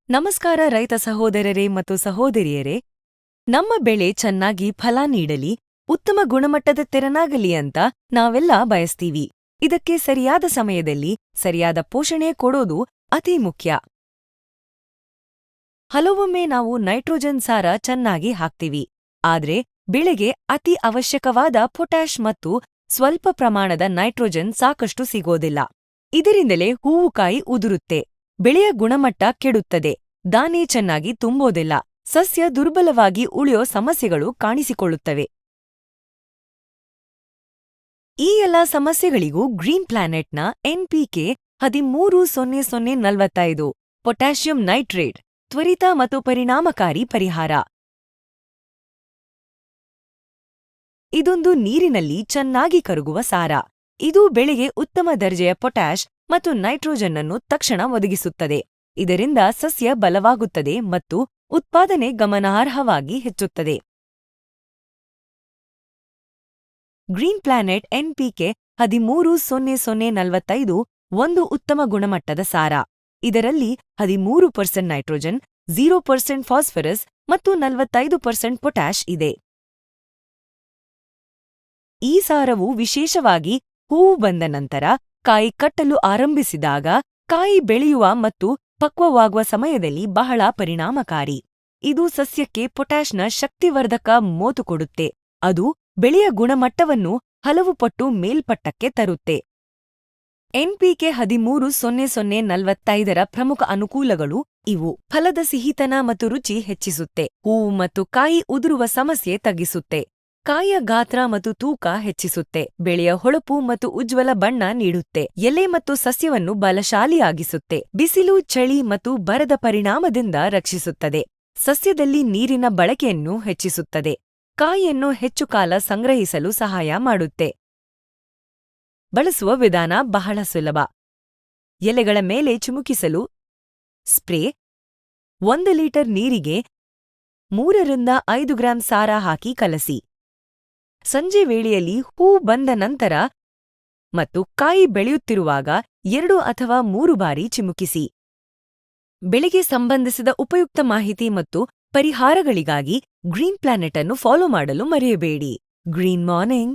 ನಮಸ್ಕಾರ ರೈತ ಸಹೋದರರೇ ಮತ್ತು ಸಹೋದರಿಯರೇ, ನಮ್ಮ ಬೆಳೆ ಚೆನ್ನಾಗಿ ಫಲ ನೀಡಲಿ, ಉತ್ತಮ ಗುಣಮಟ್ಟದ ತೆರನಾಗಲಿ ಅಂತ ನಾವೆಲ್ಲ ಬಯಸ್ತೀವಿ. ಇದಕ್ಕೆ ಸರಿಯಾದ ಸಮಯದಲ್ಲಿ ಸರಿಯಾದ ಪೋಷಣೆ ಕೊಡೋದು ಅತಿ ಮುಖ್ಯ. ಹಲವೊಮ್ಮೆ ನಾವು ನೈಟ್ರೋಜನ್ ಸಾರ ಚೆನ್ನಾಗಿ ಹಾಕ್ತೀವಿ, ಆದ್ರೆ ಬೆಳೆಗೆ ಅತಿ ಅವಶ್ಯಕವಾದ ಪೊಟ್ಯಾಷ್ ಮತ್ತು ಸ್ವಲ್ಪ ಪ್ರಮಾಣದ ನೈಟ್ರೋಜನ್ ಸಾಕಷ್ಟು ಸಿಗೋದಿಲ್ಲ. ಇದರಿಂದಲೇ ಹೂವುಕಾಯಿ ಉದುರುತ್ತೆ, ಬೆಳೆಯ ಗುಣಮಟ್ಟ ಕೆಡುತ್ತದೆ, ದಾನೆ ಚೆನ್ನಾಗಿ ತುಂಬೋದಿಲ್ಲ, ಸಸ್ಯ ದುರ್ಬಲವಾಗಿ ಉಳಿಯೋ ಸಮಸ್ಯೆಗಳು ಕಾಣಿಸಿಕೊಳ್ಳುತ್ತವೆ. ಈ ಎಲ್ಲ ಸಮಸ್ಯೆಗಳಿಗೂ ಗ್ರೀನ್ ಪ್ಲಾನೆಟ್ನ NPK 13-00-45 ಪೊಟ್ಯಾಷಿಯಂ ನೈಟ್ರೇಟ್ ತ್ವರಿತ ಮತ್ತು ಪರಿಣಾಮಕಾರಿ ಪರಿಹಾರ. ಇದೊಂದು ನೀರಿನಲ್ಲಿ ಚೆನ್ನಾಗಿ ಕರಗುವ ಸಾರ. ಇದು ಬೆಳೆಗೆ ಉತ್ತಮ ದರ್ಜೆಯ ಪೊಟ್ಯಾಷ್ ಮತ್ತು ನೈಟ್ರೋಜನ್ ಅನ್ನು ತಕ್ಷಣ ಒದಗಿಸುತ್ತದೆ. ಇದರಿಂದ ಸಸ್ಯ ಬಲವಾಗುತ್ತದೆ ಮತ್ತು ಉತ್ಪಾದನೆ ಗಮನಾರ್ಹವಾಗಿ ಹೆಚ್ಚುತ್ತದೆ. ಗ್ರೀನ್ ಪ್ಲಾನೆಟ್ NPK 13-00-45 ಒಂದು ಉತ್ತಮ ಗುಣಮಟ್ಟದ ಸಾರ. ಇದರಲ್ಲಿ 13% ನೈಟ್ರೋಜನ್, 0% ಫಾಸ್ಫರಸ್ ಮತ್ತು 45% ಪೊಟ್ಯಾಷ್ ಇದೆ. ಈ ಸಾರವು ವಿಶೇಷವಾಗಿ ಹೂವು ಬಂದ ನಂತರ, ಕಾಯಿ ಕಟ್ಟಲು ಆರಂಭಿಸಿದಾಗ, ಕಾಯಿ ಬೆಳೆಯುವ ಮತ್ತು ಪಕ್ವವಾಗುವ ಸಮಯದಲ್ಲಿ ಬಹಳ ಪರಿಣಾಮಕಾರಿ. ಇದು ಸಸ್ಯಕ್ಕೆ ಪೊಟ್ಯಾಷ್ನ ಶಕ್ತಿವರ್ಧಕ ಮೋತು ಕೊಡುತ್ತೆ. ಅದು ಬೆಳೆಯ ಗುಣಮಟ್ಟವನ್ನು ಹಲವು ಪಟ್ಟು ಮೇಲ್ಪಟ್ಟಕ್ಕೆ ತರುತ್ತೆ. NPK 13-00-45 ಪ್ರಮುಖ ಅನುಕೂಲಗಳು ಇವು: ಫಲದ ಸಿಹಿತನ ಮತ್ತು ರುಚಿ ಹೆಚ್ಚಿಸುತ್ತೆ, ಹೂವು ಮತ್ತು ಕಾಯಿ ಉದುರುವ ಸಮಸ್ಯೆ ತಗ್ಗಿಸುತ್ತೆ, ಕಾಯಿಯ ಗಾತ್ರ ಮತ್ತು ತೂಕ ಹೆಚ್ಚಿಸುತ್ತೆ, ಬೆಳೆಯ ಹೊಳಪು ಮತ್ತು ಉಜ್ವಲ ಬಣ್ಣ ನೀಡುತ್ತೆ, ಎಲೆ ಮತ್ತು ಸಸ್ಯವನ್ನು ಬಲಶಾಲಿಯಾಗಿಸುತ್ತೆ, ಬಿಸಿಲು, ಚಳಿ ಮತ್ತು ಬರದ ಪರಿಣಾಮದಿಂದ ರಕ್ಷಿಸುತ್ತದೆ, ಸಸ್ಯದಲ್ಲಿ ನೀರಿನ ಬಳಕೆಯನ್ನು ಹೆಚ್ಚಿಸುತ್ತದೆ, ಕಾಯಿಯನ್ನು ಹೆಚ್ಚು ಕಾಲ ಸಂಗ್ರಹಿಸಲು ಸಹಾಯ ಮಾಡುತ್ತೆ. ಬಳಸುವ ವಿಧಾನ ಬಹಳ ಸುಲಭ. ಎಲೆಗಳ ಮೇಲೆ ಚಿಮುಕಿಸಲು ಸ್ಪ್ರೇ. 1 ಲೀಟರ್ ನೀರಿಗೆ 3-5 ಗ್ರಾಂ ಸಾರ ಹಾಕಿ ಕಲಸಿ. ಸಂಜೆ ವೇಳೆಯಲ್ಲಿ ಹೂ ಬಂದ ನಂತರ ಮತ್ತು ಕಾಯಿ ಬೆಳೆಯುತ್ತಿರುವಾಗ 2 ಅಥವಾ 3 ಬಾರಿ ಚಿಮುಕಿಸಿ. ಬೆಳೆಗೆ ಸಂಬಂಧಿಸಿದ ಉಪಯುಕ್ತ ಮಾಹಿತಿ ಮತ್ತು ಪರಿಹಾರಗಳಿಗಾಗಿ ಗ್ರೀನ್ ಪ್ಲಾನೆಟ್ ಅನ್ನು ಫಾಲೋ ಮಾಡಲು ಮರೆಯಬೇಡಿ. Green morning.